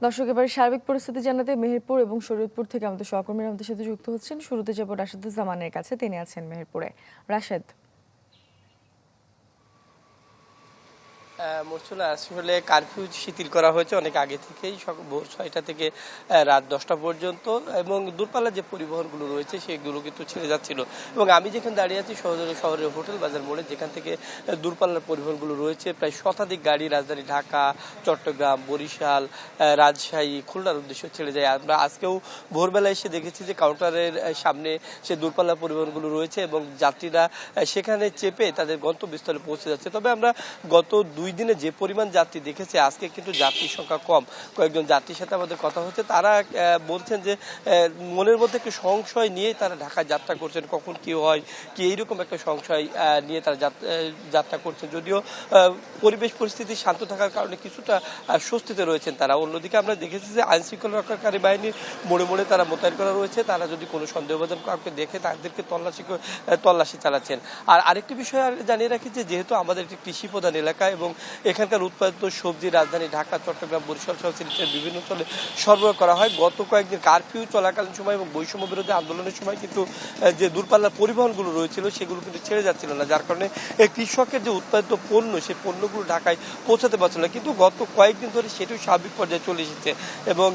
দর্শক, এবার সার্বিক পরিস্থিতি জানাতে মেহেরপুর এবং শরীয়তপুর থেকে আমাদের সহকর্মীরা আমাদের সাথে যুক্ত হচ্ছেন। শুরুতে যাব রাশেদুজ্জামানের কাছে, তিনি আছেন মেহেরপুরে। রাশেদ। মোর্চনা আসলে কারফিউ শিথিল করা হয়েছে অনেক আগে থেকেই, ভোর 6টা থেকে রাত 10টা পর্যন্ত, এবং দূরপাল্লার যে পরিবহনগুলো রয়েছে সেগুলো কিন্তু ছেড়ে যাচ্ছিল। এবং আমি যেখানে দাঁড়িয়ে আছি শহরের হোটেল বাজার মোড়ে, যেখান থেকে দূরপাল্লার পরিবহনগুলো রয়েছে, প্রায় শতাধিক গাড়ি রাজধানী ঢাকা, চট্টগ্রাম, বরিশাল, রাজশাহী, খুলনার উদ্দেশ্যে ছেড়ে যায়। আমরা আজকেও ভোরবেলা এসে দেখেছি যে কাউন্টারের সামনে সে দূরপাল্লার পরিবহনগুলো রয়েছে এবং যাত্রীরা সেখানে চেপে তাদের গন্তব্যস্থলে পৌঁছে যাচ্ছে। তবে আমরা গত 2 দিনে যে পরিমাণ যাত্রী দেখেছে, আজকে কিন্তু যাত্রীর সংখ্যা কম। কয়েকজন যাত্রীর সাথে আমাদের কথা হচ্ছে, তারা বলছেন যে মনের মধ্যে একটু সংশয় নিয়ে তারা ঢাকায় যাত্রা করছেন, কখন কি হয় কি এইরকম একটা সংশয় নিয়ে তারা যাত্রা করছেন। যদিও পরিবেশ পরিস্থিতি শান্ত থাকার কারণে কিছুটা স্বস্তিতে রয়েছেন তারা। অন্যদিকে আমরা দেখেছি যে আইন শৃঙ্খলা রক্ষাকারী বাহিনীর মোড়ে মোড়ে তারা মোতায়েন করা রয়েছে। তারা যদি কোনো সন্দেহভাজন কাউকে দেখে তাদেরকে তল্লাশি চালাচ্ছেন। আর আরেকটি বিষয় জানিয়ে রাখি যে যেহেতু আমাদের একটি কৃষি প্রধান এলাকা এবং এখানকার উৎপাদিত সবজি রাজধানী ঢাকা, চট্টগ্রাম, বরিশাল সহ সিলেটের বিভিন্ন অঞ্চলে সরবরাহ করা হয়। গত কয়েকদিন কারফিউ চলাকালীন সময় এবং বৈষম্য বিরোধী আন্দোলনের সময় কিন্তু যে দূরপাল্লার পরিবহনগুলো রয়েছিল সেগুলো কিন্তু ছেড়ে যাচ্ছিল না, যার কারণে কৃষকের যে উৎপাদিত পণ্য সেই পণ্যগুলো ঢাকায় পৌঁছাতে পারছিল না। কিন্তু গত কয়েকদিন ধরে সেটিও স্বাভাবিক পর্যায়ে চলে এসেছে এবং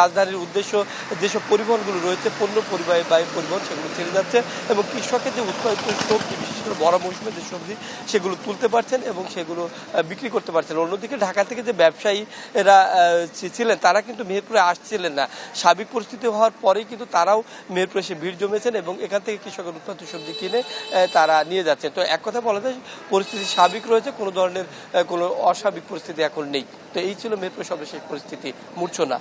রাজধানীর উদ্দেশ্য যেসব পরিবহনগুলো রয়েছে, পণ্য পরিবাহী পরিবহন, সেগুলো ছেড়ে যাচ্ছে এবং কৃষকের যে উৎপাদিত সবজি, বিশেষ করে বড় মৌসুমের যে সবজি, সেগুলো তুলতে পারছেন এবং সেগুলো বিক্রি করতে পারছেন। অন্যদিকে ঢাকা থেকে যে ব্যবসায়ী এরা ছিলেন, তারা কিন্তু মেহেরপুরে আসছিলেন না। স্বাভাবিক পরিস্থিতি হওয়ার পরেই কিন্তু তারাও মেহেরপুরে এসে ভিড় জমেছেন এবং এখান থেকে কৃষকের উৎপাদিত সবজি কিনে তারা নিয়ে যাচ্ছেন। তো এক কথা বলা যায় পরিস্থিতি স্বাভাবিক রয়েছে, কোনো ধরনের কোনো অস্বাভাবিক পরিস্থিতি এখন নেই। তো এই ছিল মেহেরপুরের সর্বশেষ পরিস্থিতি। মূর্ছনা।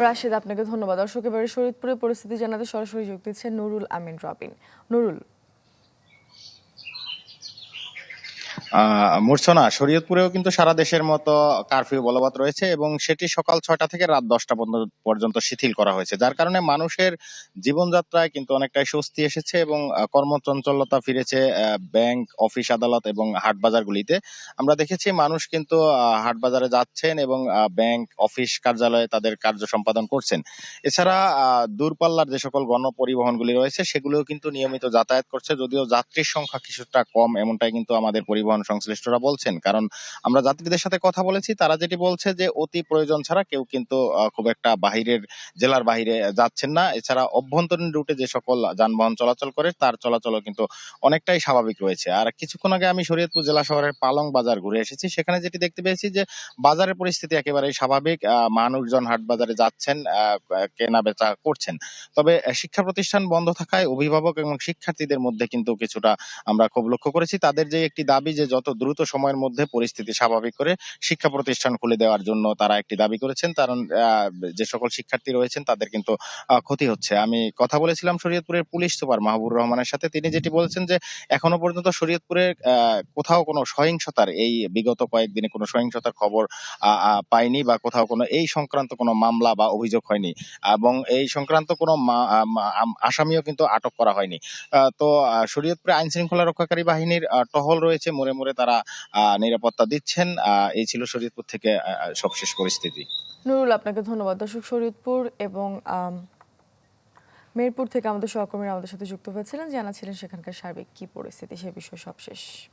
রাশেদ, আপনাকে ধন্যবাদ। দর্শক, এবারে শরীয়তপুরের পরিস্থিতি জানাতে সরাসরি যুক্ত দিচ্ছেন নুরুল আমিন রবিন। নুরুল। মূর্ছনা, শরীয়তপুরেও কিন্তু সারা দেশের মতো কারফিউ বলবৎ রয়েছে এবং সেটি সকাল 6টা থেকে রাত 10টা পর্যন্ত শিথিল করা হয়েছে, যার কারণে মানুষের জীবনযাত্রায় কিন্তু অনেকটাই স্বস্তি এসেছে এবং কর্মচঞ্চলতা ফিরেছে ব্যাংক, অফিস, আদালত এবং হাট বাজারগুলিতে। আমরা দেখেছি মানুষ কিন্তু হাট বাজারে যাচ্ছেন এবং ব্যাংক, অফিস, কার্যালয়ে তাদের কার্য সম্পাদন করছেন। এছাড়া দূরপাল্লার যে সকল গণপরিবহনগুলি রয়েছে সেগুলোও কিন্তু নিয়মিত যাতায়াত করছে, যদিও যাত্রীর সংখ্যা কিছুটা কম, এমনটাই কিন্তু আমাদের পরিবহন সংশ্লিষ্টরা বলছেন। কারণ আমরা যাত্রীদের সাথে কথা বলেছি, তারা যেটি বলছে যে অতি প্রয়োজন ছাড়া কেউ কিন্তু খুব একটা জেলার বাহিরে যাচ্ছেন না। এছাড়া অভ্যন্তরীণ রুটে যে সকল যানবাহন চলাচল করে তার চলাচলও কিন্তু অনেকটাই স্বাভাবিক রয়েছে। আর কিছুক্ষণ আগে আমি শরীয়তপুর জেলা শহরের পালং বাজার ঘুরে এসেছি, সেখানে যেটি দেখতে পেয়েছি যে বাজারের পরিস্থিতি একেবারেই স্বাভাবিক। মানুষজন হাট বাজারে যাচ্ছেন, কেনা বেচা করছেন। তবে শিক্ষা প্রতিষ্ঠান বন্ধ থাকায় অভিভাবক এবং শিক্ষার্থীদের মধ্যে কিন্তু কিছুটা আমরা খুব লক্ষ্য করেছি। তাদের যে একটি দাবি যে যত দ্রুত সময়ের মধ্যে পরিস্থিতি স্বাভাবিক করে শিক্ষা প্রতিষ্ঠান খুলে দেওয়ার জন্য তারা একটি দাবি করেছেন, কারণ যে সকল শিক্ষার্থী রয়েছেন তাদের কিন্তু ক্ষতি হচ্ছে। আমি কথা বলেছিলাম শরীয়তপুরের পুলিশ সুপার মাহবুবুর রহমানের সাথে, তিনি যেটি বলেছেন যে এখনো পর্যন্ত শরীয়তপুরের কোথাও কোনো সহিংসতার, এই বিগত কয়েকদিনে কোনো সহিংসতার খবর পাইনি বা কোথাও কোনো এই সংক্রান্ত কোনো মামলা বা অভিযোগ হয়নি এবং এই সংক্রান্ত কোনো আসামিও কিন্তু আটক করা হয়নি। তো শরীয়তপুরে আইন শৃঙ্খলা রক্ষাকারী বাহিনীর টহল রয়েছে, মোড়ে মোড়ে তারা নিরাপত্তা দিচ্ছেন। এই ছিল শরীয়তপুর থেকে সবশেষ পরিস্থিতি। নুরুল, আপনাকে ধন্যবাদ। দর্শক, শরীয়তপুর এবং মেহেরপুর থেকে আমাদের সহকর্মীরা আমাদের সাথে যুক্ত হয়েছিলেন, জানাচ্ছিলেন সেখানকার সার্বিক কি পরিস্থিতি সে বিষয়ে সবশেষ।